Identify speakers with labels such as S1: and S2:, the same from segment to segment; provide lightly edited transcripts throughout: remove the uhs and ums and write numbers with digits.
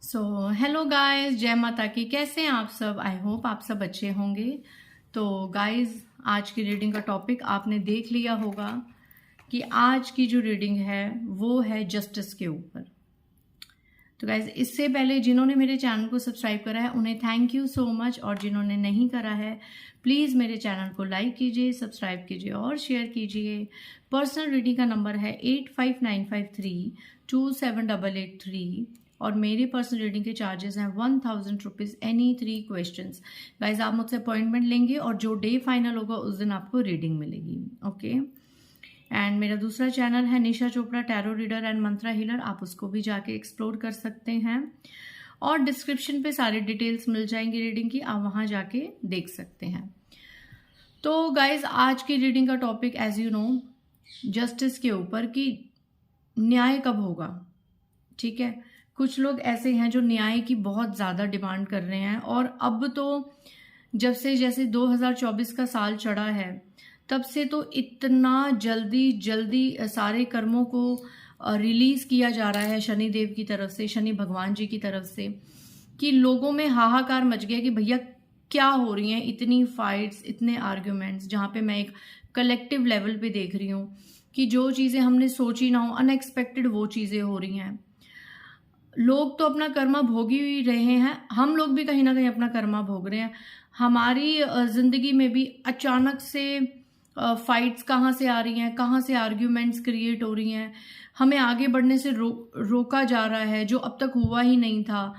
S1: So hello guys, जय माता की। कैसे हैं आप सब? आई होप आप सब अच्छे होंगे। तो गाइस, आज की रीडिंग का टॉपिक आपने देख लिया होगा कि आज की जो रीडिंग है वो है जस्टिस के ऊपर। तो गाइज, इससे पहले जिन्होंने मेरे चैनल को सब्सक्राइब करा है उन्हें थैंक यू सो मच, और जिन्होंने नहीं करा है प्लीज़ मेरे चैनल को लाइक कीजिए, सब्सक्राइब कीजिए और शेयर कीजिए। पर्सनल रीडिंग का नंबर है 8595327883 और मेरी पर्सनल रीडिंग के चार्जेस हैं 1000 रुपीज़ एनी 3 क्वेश्चंस। गाइज, आप मुझसे अपॉइंटमेंट लेंगे और जो डे फाइनल होगा उस दिन आपको रीडिंग मिलेगी। ओके। एंड मेरा दूसरा चैनल है Nisha Chopra tarot reader and mantra healer, आप उसको भी जाके एक्सप्लोर कर सकते हैं और डिस्क्रिप्शन पे सारी डिटेल्स मिल जाएंगी रीडिंग की, आप वहाँ जाके देख सकते हैं। तो गाइज, आज की रीडिंग का topic as you know justice के ऊपर कि न्याय कब होगा। ठीक है, कुछ लोग ऐसे हैं जो न्याय की बहुत ज़्यादा डिमांड कर रहे हैं, और अब तो जब से जैसे 2024 का साल चढ़ा है तब से तो इतना जल्दी जल्दी सारे कर्मों को रिलीज किया जा रहा है शनि देव की तरफ से, शनि भगवान जी की तरफ से, कि लोगों में हाहाकार मच गया कि भैया क्या हो रही हैं इतनी फाइट्स, इतने आर्ग्यूमेंट्स, जहाँ पे मैं एक कलेक्टिव लेवल पे देख रही हूँ कि जो चीज़ें हमने सोची ना हो, अनएक्सपेक्टेड वो चीज़ें हो रही हैं। लोग तो अपना कर्मा भोग ही रहे हैं, हम लोग भी कहीं ना कहीं अपना कर्मा भोग रहे हैं। हमारी जिंदगी में भी अचानक से फाइट्स कहाँ से आ रही हैं, कहाँ से आर्ग्यूमेंट्स क्रिएट हो रही हैं, हमें आगे बढ़ने से रोका जा रहा है जो अब तक हुआ ही नहीं था।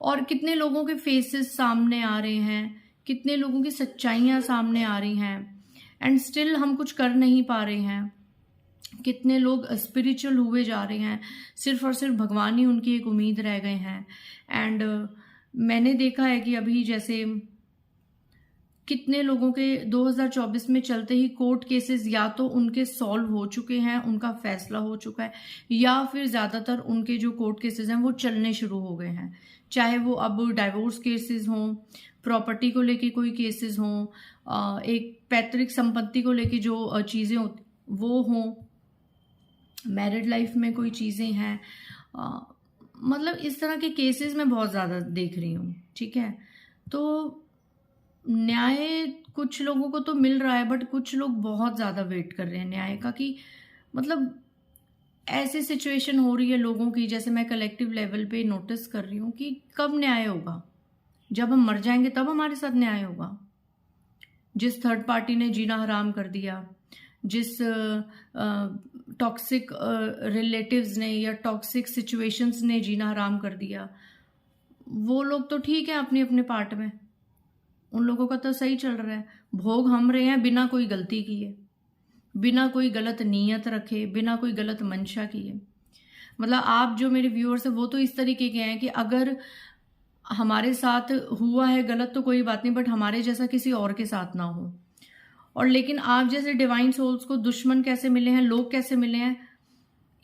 S1: और कितने लोगों के फेसेस सामने आ रहे हैं, कितने लोगों की सच्चाइयाँ सामने आ रही हैं, एंड स्टिल हम कुछ कर नहीं पा रहे हैं। कितने लोग स्पिरिचुअल हुए जा रहे हैं, सिर्फ और सिर्फ भगवान ही उनकी एक उम्मीद रह गए हैं। एंड मैंने देखा है कि अभी जैसे कितने लोगों के 2024 में चलते ही कोर्ट केसेस या तो उनके सॉल्व हो चुके हैं, उनका फैसला हो चुका है, या फिर ज़्यादातर उनके जो कोर्ट केसेस हैं वो चलने शुरू हो गए हैं। चाहे वो अब डाइवोर्स केसेस हों, प्रॉपर्टी को लेके कोई केसेस हों, एक पैतृक संपत्ति को लेके जो चीज़ें वो हों, मैरिड लाइफ में कोई चीज़ें हैं, मतलब इस तरह के केसेस मैं बहुत ज़्यादा देख रही हूँ। ठीक है, तो न्याय कुछ लोगों को तो मिल रहा है, बट कुछ लोग बहुत ज़्यादा वेट कर रहे हैं न्याय का, कि मतलब ऐसी सिचुएशन हो रही है लोगों की, जैसे मैं कलेक्टिव लेवल पे नोटिस कर रही हूँ कि कब न्याय होगा। जब हम मर जाएंगे तब हमारे साथ न्याय होगा। जिस थर्ड पार्टी ने जीना हराम कर दिया, जिस टॉक्सिक रिलेटिव्स ने या टॉक्सिक सिचुएशंस ने जीना हराम कर दिया, वो लोग तो ठीक है अपने अपने पार्ट में, उन लोगों का तो सही चल रहा है। भोग हम रहे हैं बिना कोई गलती किए, बिना कोई गलत नीयत रखे, बिना कोई गलत मंशा किए। मतलब आप जो मेरे व्यूअर्स हैं वो तो इस तरीके के हैं कि अगर हमारे साथ हुआ है गलत तो कोई बात नहीं, बट हमारे जैसा किसी और के साथ ना हो। और लेकिन आप जैसे डिवाइन सोल्स को दुश्मन कैसे मिले हैं, लोग कैसे मिले हैं,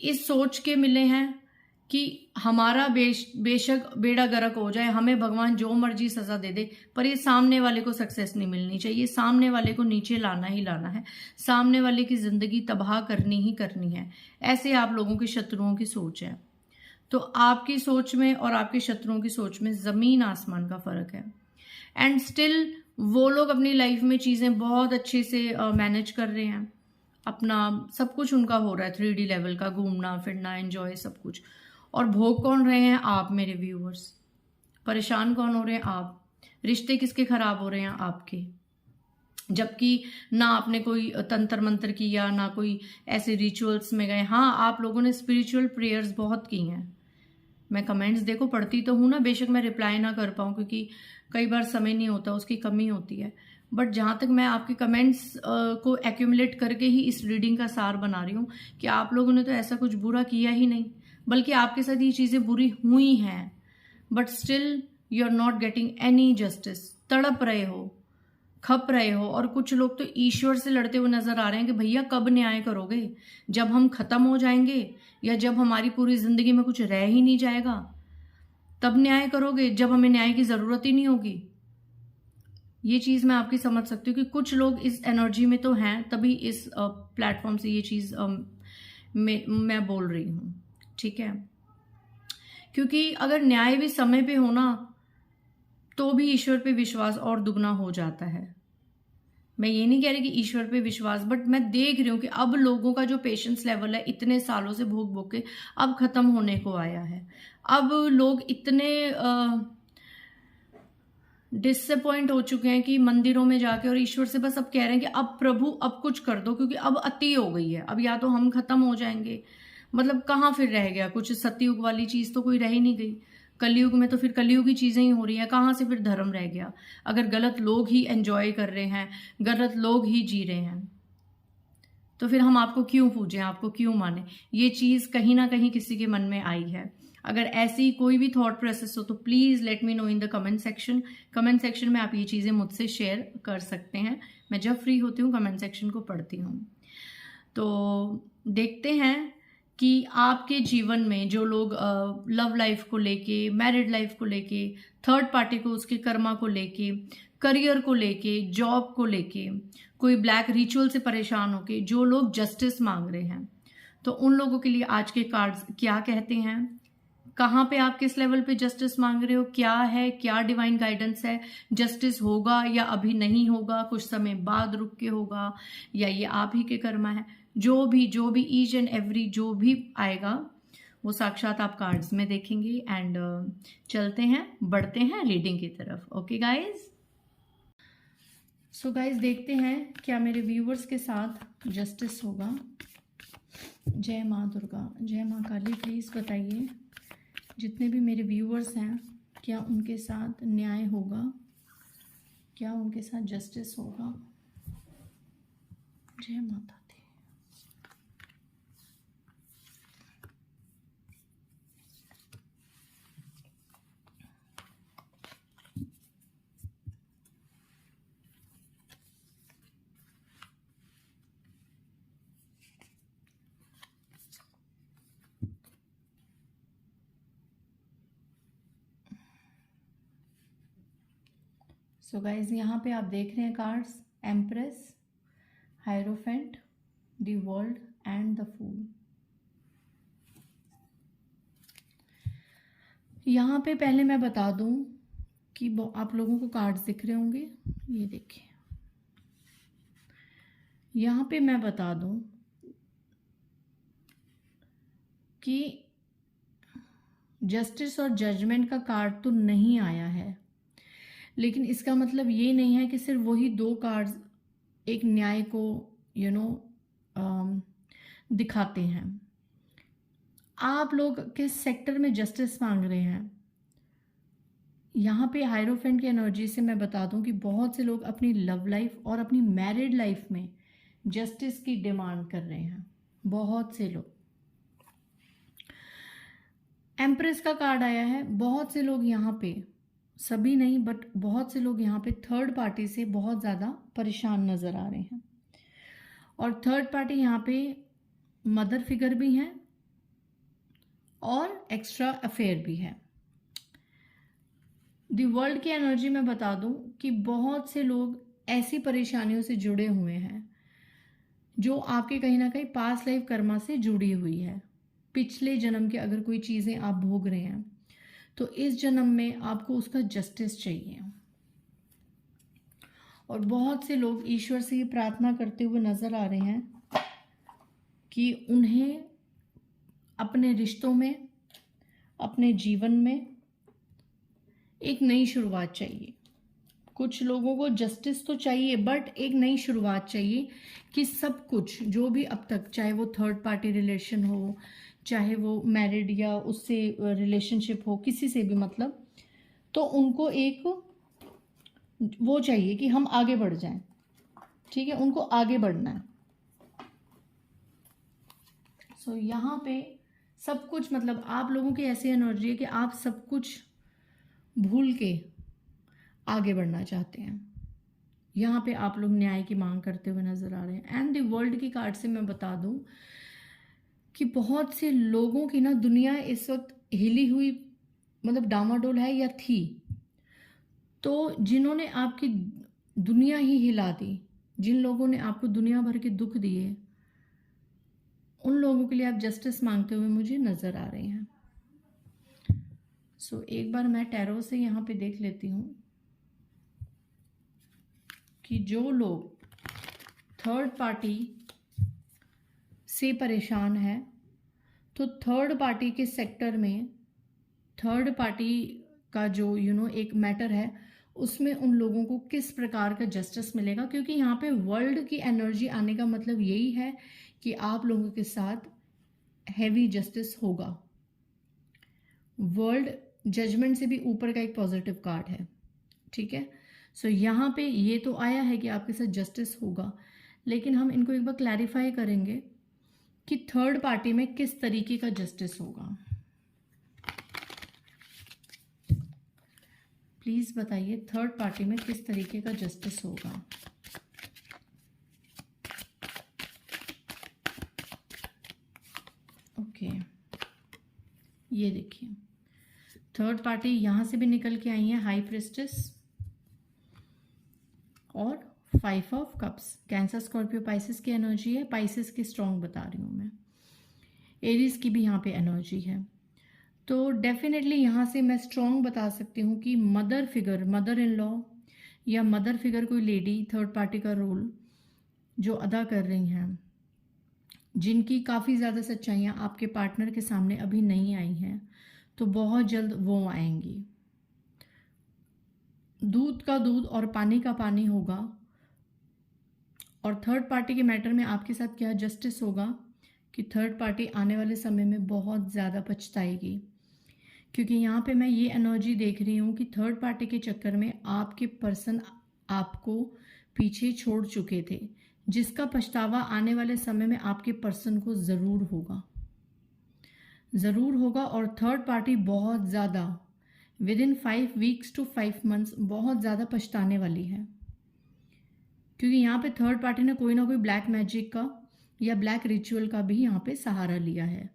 S1: इस सोच के मिले हैं कि हमारा बेशक बेड़ा गर्क हो जाए, हमें भगवान जो मर्जी सजा दे दे, पर ये सामने वाले को सक्सेस नहीं मिलनी चाहिए, सामने वाले को नीचे लाना ही लाना है, सामने वाले की जिंदगी तबाह करनी ही करनी है। ऐसे आप लोगों के शत्रुओं की सोच है। तो आपकी सोच में और आपके शत्रुओं की सोच में जमीन आसमान का फर्क है। एंड स्टिल वो लोग अपनी लाइफ में चीजें बहुत अच्छे से मैनेज कर रहे हैं, अपना सब कुछ उनका हो रहा है 3D लेवल का, घूमना फिरना, एंजॉय, सब कुछ। और भोग कौन रहे हैं? आप मेरे व्यूअर्स। परेशान कौन हो रहे हैं? आप। रिश्ते किसके खराब हो रहे हैं? आपके। जबकि ना आपने कोई तंत्र मंत्र किया, ना कोई ऐसे रिचुअल्स में गए। हाँ, आप लोगों ने स्पिरिचुअल प्रेयर्स बहुत की हैं, मैं कमेंट्स देखो पढ़ती तो हूँ ना, बेशक मैं रिप्लाई ना कर पाऊँ क्योंकि कई बार समय नहीं होता, उसकी कमी होती है, बट जहाँ तक मैं आपके कमेंट्स को एक्यूमुलेट करके ही इस रीडिंग का सार बना रही हूँ कि आप लोगों ने तो ऐसा कुछ बुरा किया ही नहीं, बल्कि आपके साथ ये चीज़ें बुरी हुई हैं, but still you are not getting any justice. तड़प रहे हो, खप रहे हो, और कुछ लोग तो ईश्वर से लड़ते हुए नजर आ रहे हैं कि भैया कब न्याय करोगे, जब हम खत्म हो जाएंगे या जब हमारी पूरी जिंदगी में कुछ रह ही नहीं जाएगा तब न्याय करोगे, जब हमें न्याय की जरूरत ही नहीं होगी। ये चीज मैं आपकी समझ सकती हूँ कि कुछ लोग इस एनर्जी में तो हैं, तभी इस प्लेटफॉर्म से ये चीज मैं बोल रही हूँ। ठीक है, क्योंकि अगर न्याय भी समय पे हो ना तो भी ईश्वर पे विश्वास और दुगना हो जाता है। मैं ये नहीं कह रही कि ईश्वर पे विश्वास, बट मैं देख रही हूँ कि अब लोगों का जो पेशेंस लेवल है इतने सालों से भोग भोग के अब खत्म होने को आया है। अब लोग इतने डिसअपॉइंट हो चुके हैं कि मंदिरों में जाके और ईश्वर से बस अब कह रहे हैं कि अब प्रभु अब कुछ कर दो, क्योंकि अब अति हो गई है। अब या तो हम खत्म हो जाएंगे, मतलब कहाँ फिर रह गया कुछ, सतयुग वाली चीज तो कोई रह ही नहीं गई। कलयुग में तो फिर कलयुग की चीजें ही हो रही हैं, कहाँ से फिर धर्म रह गया अगर गलत लोग ही एंजॉय कर रहे हैं, गलत लोग ही जी रहे हैं। तो फिर हम आपको क्यों पूजें, आपको क्यों माने? ये चीज कहीं ना कहीं किसी के मन में आई है। अगर ऐसी कोई भी थॉट प्रोसेस हो तो please let me know in the comment section. Comment section में आप ये चीजें मुझसे शेयर कर सकते हैं। मैं जब फ्री होती हूँ कमेंट सेक्शन को पढ़ती हूँ। तो देखते हैं कि आपके जीवन में जो लोग लव लाइफ को लेके, मैरिड लाइफ को लेके, थर्ड पार्टी को उसके कर्मा को लेके, करियर को लेके, जॉब को लेके, कोई ब्लैक रिचुअल से परेशान होके जो लोग जस्टिस मांग रहे हैं, तो उन लोगों के लिए आज के कार्ड्स क्या कहते हैं, कहाँ पे आप किस लेवल पे जस्टिस मांग रहे हो, क्या है, क्या डिवाइन गाइडेंस है, जस्टिस होगा या अभी नहीं होगा, कुछ समय बाद रुक के होगा, या ये आप ही के कर्मा है। जो भी ईच एंड एवरी जो भी आएगा वो साक्षात आप कार्ड्स में देखेंगे। एंड चलते हैं, बढ़ते हैं रीडिंग की तरफ। ओके गाइज, सो गाइज देखते हैं क्या मेरे व्यूवर्स के साथ जस्टिस होगा। जय माँ दुर्गा, जय माँ काली, प्लीज बताइए जितने भी मेरे व्यूवर्स हैं क्या उनके साथ न्याय होगा, क्या उनके साथ जस्टिस होगा। जय माता दी। सो गाइज यहाँ पे आप देख रहे हैं cards, empress, hierophant, the world and the fool. यहाँ पे पहले मैं बता दूं कि आप लोगों को कार्ड्स दिख रहे होंगे, ये देखिए। यहाँ पे मैं बता दूं कि जस्टिस और जजमेंट का कार्ड तो नहीं आया है, लेकिन इसका मतलब ये नहीं है कि सिर्फ वही दो कार्ड्स एक न्याय को दिखाते हैं। आप लोग किस सेक्टर में जस्टिस मांग रहे हैं, यहाँ पे हायरोफेंट की एनर्जी से मैं बता दूं कि बहुत से लोग अपनी लव लाइफ और अपनी मैरिड लाइफ में जस्टिस की डिमांड कर रहे हैं, बहुत से लोग। एम्प्रेस का कार्ड आया है, बहुत से लोग यहाँ पे, सभी नहीं बट बहुत से लोग यहाँ पे थर्ड पार्टी से बहुत ज़्यादा परेशान नज़र आ रहे हैं। और थर्ड पार्टी यहाँ पे मदर फिगर भी हैं और एक्स्ट्रा अफेयर भी है। दी वर्ल्ड की एनर्जी में बता दूं कि बहुत से लोग ऐसी परेशानियों से जुड़े हुए हैं जो आपके कहीं ना कहीं पास्ट लाइफ कर्मा से जुड़ी हुई है। पिछले जन्म के अगर कोई चीज़ें आप भोग रहे हैं तो इस जन्म में आपको उसका जस्टिस चाहिए। और बहुत से लोग ईश्वर से ये प्रार्थना करते हुए नजर आ रहे हैं कि उन्हें अपने रिश्तों में, अपने जीवन में एक नई शुरुआत चाहिए। कुछ लोगों को जस्टिस तो चाहिए बट एक नई शुरुआत चाहिए कि सब कुछ जो भी अब तक, चाहे वो थर्ड पार्टी रिलेशन हो, चाहे वो मैरिड या उससे रिलेशनशिप हो, किसी से भी, मतलब तो उनको एक वो चाहिए कि हम आगे बढ़ जाएं। ठीक है, उनको आगे बढ़ना है। सो यहाँ पे सब कुछ, मतलब आप लोगों की ऐसी एनर्जी है कि आप सब कुछ भूल के आगे बढ़ना चाहते हैं। यहाँ पे आप लोग न्याय की मांग करते हुए नजर आ रहे हैं। एंड द वर्ल्ड की कार्ड से मैं बता दूं कि बहुत से लोगों की ना दुनिया इस वक्त हिली हुई, मतलब डामाडोल है या थी, तो जिन्होंने आपकी दुनिया ही हिला दी, जिन लोगों ने आपको दुनिया भर के दुख दिए, उन लोगों के लिए आप जस्टिस मांगते हुए मुझे नजर आ रहे हैं। सो एक बार मैं टैरो से यहाँ पे देख लेती हूँ कि जो लोग थर्ड पार्टी से परेशान है, तो थर्ड पार्टी के सेक्टर में थर्ड पार्टी का जो एक मैटर है, उसमें उन लोगों को किस प्रकार का जस्टिस मिलेगा। क्योंकि यहाँ पे वर्ल्ड की एनर्जी आने का मतलब यही है कि आप लोगों के साथ हैवी जस्टिस होगा। वर्ल्ड जजमेंट से भी ऊपर का एक पॉजिटिव कार्ड है, ठीक है। सो यहाँ पे ये तो आया है कि आपके साथ जस्टिस होगा, लेकिन हम इनको एक बार क्लैरिफाई करेंगे कि थर्ड पार्टी में किस तरीके का जस्टिस होगा। प्लीज बताइए थर्ड पार्टी में किस तरीके का जस्टिस होगा। ओके, ये देखिए थर्ड पार्टी यहां से भी निकल के आई है, हाई प्रिस्टेस और 5 of cups. Cancer, Scorpio, Pisces की एनर्जी है। पाइसेस की स्ट्रॉन्ग बता रही हूं मैं। एरीज की भी यहाँ पे एनर्जी है। तो डेफिनेटली यहाँ से मैं स्ट्रॉन्ग बता सकती हूँ कि mother figure, mother in law या मदर फिगर कोई लेडी थर्ड पार्टी का रोल जो अदा कर रही हैं, जिनकी काफ़ी ज़्यादा सच्चाइयाँ आपके पार्टनर के सामने अभी नहीं आई हैं, तो बहुत जल्द वो आएंगी। दूध का दूध और पानी का पानी होगा। और थर्ड पार्टी के मैटर में आपके साथ क्या जस्टिस होगा कि थर्ड पार्टी आने वाले समय में बहुत ज़्यादा पछताएगी। क्योंकि यहाँ पे मैं ये एनर्जी देख रही हूँ कि थर्ड पार्टी के चक्कर में आपके पर्सन आपको पीछे छोड़ चुके थे, जिसका पछतावा आने वाले समय में आपके पर्सन को ज़रूर होगा। और थर्ड पार्टी बहुत ज़्यादा विदिन 5 वीक्स टू 5 मंथ्स बहुत ज़्यादा पछताने वाली है। क्योंकि यहाँ पे थर्ड पार्टी ने कोई ना कोई ब्लैक मैजिक का या ब्लैक रिचुअल का भी यहाँ पे सहारा लिया है।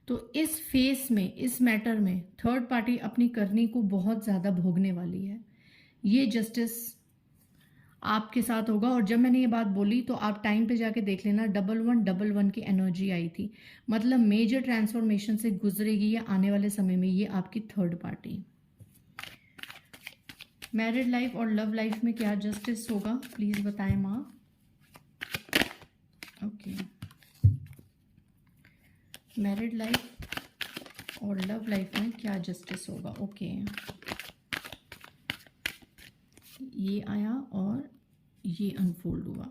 S1: तो इस फेस में, इस मैटर में थर्ड पार्टी अपनी करनी को बहुत ज़्यादा भोगने वाली है। ये जस्टिस आपके साथ होगा। और जब मैंने ये बात बोली तो आप टाइम पे जाके देख लेना, 1111 की एनर्जी आई थी। मतलब मेजर ट्रांसफॉर्मेशन से गुजरेगी या आने वाले समय में ये आपकी थर्ड पार्टी। मैरिड लाइफ और लव लाइफ में क्या जस्टिस होगा, प्लीज बताएं माँ। ओके, मैरिड लाइफ और लव लाइफ में क्या जस्टिस होगा। ओके, ये आया और ये अनफोल्ड हुआ।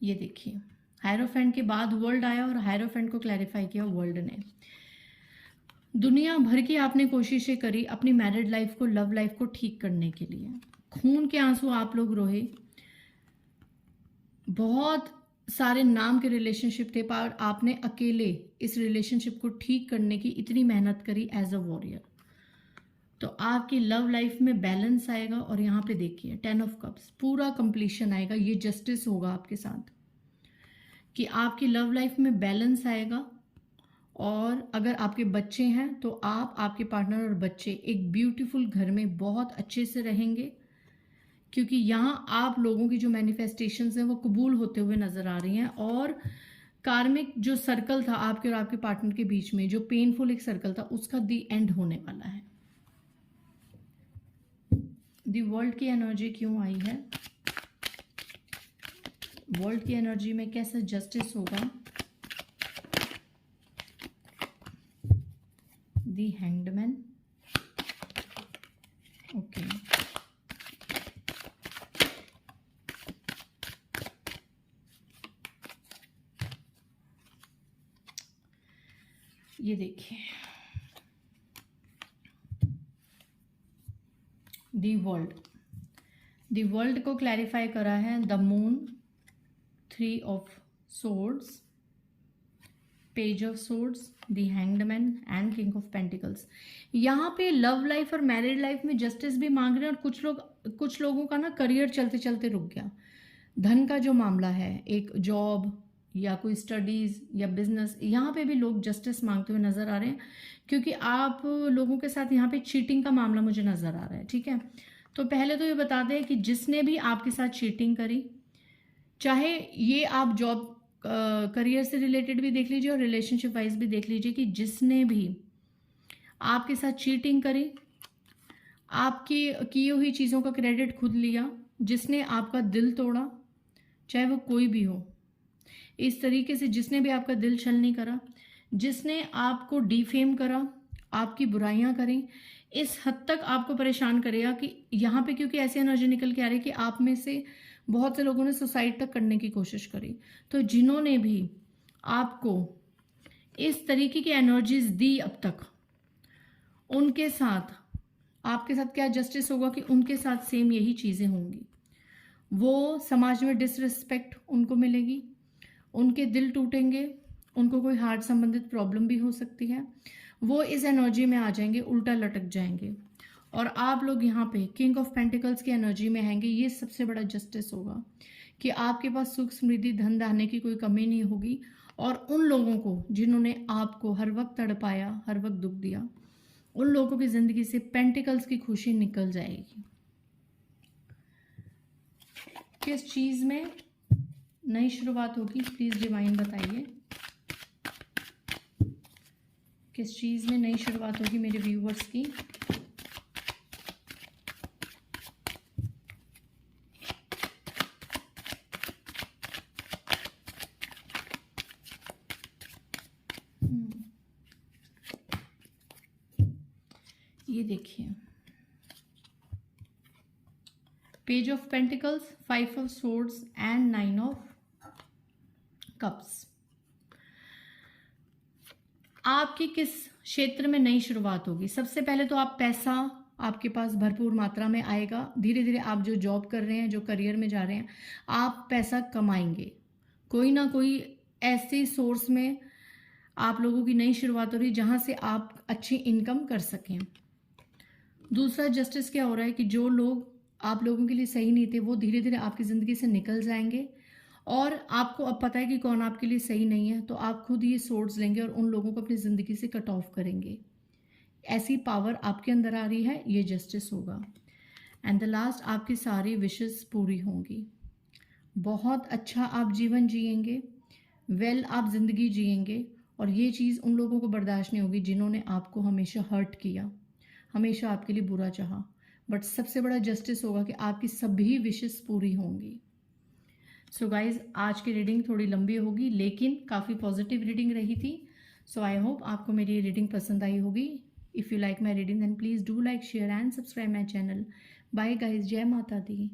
S1: ये देखिए हायरोफेंट के बाद वर्ल्ड आया और हायरोफेंट को क्लैरिफाई किया वर्ल्ड ने। दुनिया भर की आपने कोशिशें करी अपनी मैरिड लाइफ को, लव लाइफ को ठीक करने के लिए। खून के आंसू आप लोग रोए, बहुत सारे नाम के रिलेशनशिप थे, पर आपने अकेले इस रिलेशनशिप को ठीक करने की इतनी मेहनत करी एज अ वॉरियर। तो आपकी लव लाइफ में बैलेंस आएगा। और यहाँ पे देखिए 10 ऑफ कप्स, पूरा कंप्लीशन आएगा। ये जस्टिस होगा आपके साथ कि आपकी लव लाइफ में बैलेंस आएगा। और अगर आपके बच्चे हैं तो आप, आपके पार्टनर और बच्चे एक ब्यूटीफुल घर में बहुत अच्छे से रहेंगे। क्योंकि यहाँ आप लोगों की जो मैनिफेस्टेशंस हैं वो कबूल होते हुए नजर आ रही हैं। और कार्मिक जो सर्कल था आपके और आपके पार्टनर के बीच में, जो पेनफुल एक सर्कल था, उसका दी एंड होने वाला है। दी वर्ल्ड की एनर्जी क्यों आई है, वर्ल्ड की एनर्जी में कैसे जस्टिस होगा। दी हैंग्ड मैन। ओके, ये देखिए दी वर्ल्ड को क्लैरिफाई करा है the moon, 3 of swords, page of swords, the hanged man and king of pentacles. यहाँ पे लव लाइफ और मैरिड लाइफ में जस्टिस भी मांग रहे हैं। और कुछ लोगों का ना करियर चलते चलते रुक गया। धन का जो मामला है, एक जॉब या कोई स्टडीज या बिजनेस, यहाँ पे भी लोग जस्टिस मांगते हुए नजर आ रहे हैं। क्योंकि आप लोगों के साथ यहाँ पे चीटिंग का मामला मुझे नजर आ रहा है, ठीक है। तो पहले तो ये बता दें कि जिसने भी आपके साथ चीटिंग करी, चाहे ये आप जॉब करियर से रिलेटेड भी देख लीजिए और रिलेशनशिप वाइज भी देख लीजिए कि जिसने भी आपके साथ चीटिंग करी, आपकी की हुई चीज़ों का क्रेडिट खुद लिया, जिसने आपका दिल तोड़ा, चाहे वो कोई भी हो, इस तरीके से जिसने भी आपका दिल छलनी करा, जिसने आपको डिफेम करा, आपकी बुराइयां करें, इस हद तक आपको परेशान करेगा कि यहाँ पे क्योंकि ऐसी एनर्जी निकल के आ रही है कि आप में से बहुत से लोगों ने सुसाइड तक करने की कोशिश करी। तो जिन्होंने भी आपको इस तरीके की एनर्जीज दी अब तक, उनके साथ आपके साथ क्या जस्टिस होगा कि उनके साथ सेम यही चीज़ें होंगी। वो समाज में डिसरिस्पेक्ट उनको मिलेगी, उनके दिल टूटेंगे, उनको कोई हार्ट संबंधित प्रॉब्लम भी हो सकती है, वो इस एनर्जी में आ जाएंगे, उल्टा लटक जाएंगे। और आप लोग यहाँ पे किंग ऑफ पेंटिकल्स की एनर्जी में आएंगे। ये सबसे बड़ा जस्टिस होगा कि आपके पास सुख समृद्धि धन धान्य की कोई कमी नहीं होगी। और उन लोगों को जिन्होंने आपको हर वक्त तड़पाया, हर वक्त दुख दिया, उन लोगों की जिंदगी से पेंटिकल्स की खुशी निकल जाएगी। किस चीज में नई शुरुआत होगी, प्लीज डिवाइन बताइए। किस चीज में नई शुरुआत होगी मेरे व्यूवर्स की। ये देखिए, page of pentacles, 5 of swords and 9 of cups. आपकी किस क्षेत्र में नई शुरुआत होगी? सबसे पहले तो आप पैसा आपके पास भरपूर मात्रा में आएगा। धीरे धीरे आप जो जॉब कर रहे हैं, जो करियर में जा रहे हैं, आप पैसा कमाएंगे। कोई ना कोई ऐसे सोर्स में आप लोगों की नई शुरुआत हो रही है जहां से आप अच्छी इनकम कर सकें। दूसरा जस्टिस क्या हो रहा है कि जो लोग आप लोगों के लिए सही नहीं थे, वो धीरे धीरे आपकी ज़िंदगी से निकल जाएंगे। और आपको अब पता है कि कौन आपके लिए सही नहीं है, तो आप खुद ये सोर्स लेंगे और उन लोगों को अपनी ज़िंदगी से कट ऑफ करेंगे। ऐसी पावर आपके अंदर आ रही है, ये जस्टिस होगा। एंड द लास्ट, आपकी सारी विशेस पूरी होंगी। बहुत अच्छा आप जीवन जिएंगे, वेल आप ज़िंदगी जिएंगे। और ये चीज़ उन लोगों को बर्दाश्त नहीं होगी जिन्होंने आपको हमेशा हर्ट किया, हमेशा आपके लिए बुरा चाहा। बट सबसे बड़ा जस्टिस होगा कि आपकी सभी विशेस पूरी होंगी। सो गाइज, आज की रीडिंग थोड़ी लंबी होगी लेकिन काफ़ी पॉजिटिव रीडिंग रही थी। सो आई होप आपको मेरी रीडिंग पसंद आई होगी। If you like my reading then please do like, share and subscribe my channel. Bye guys, जय माता दी।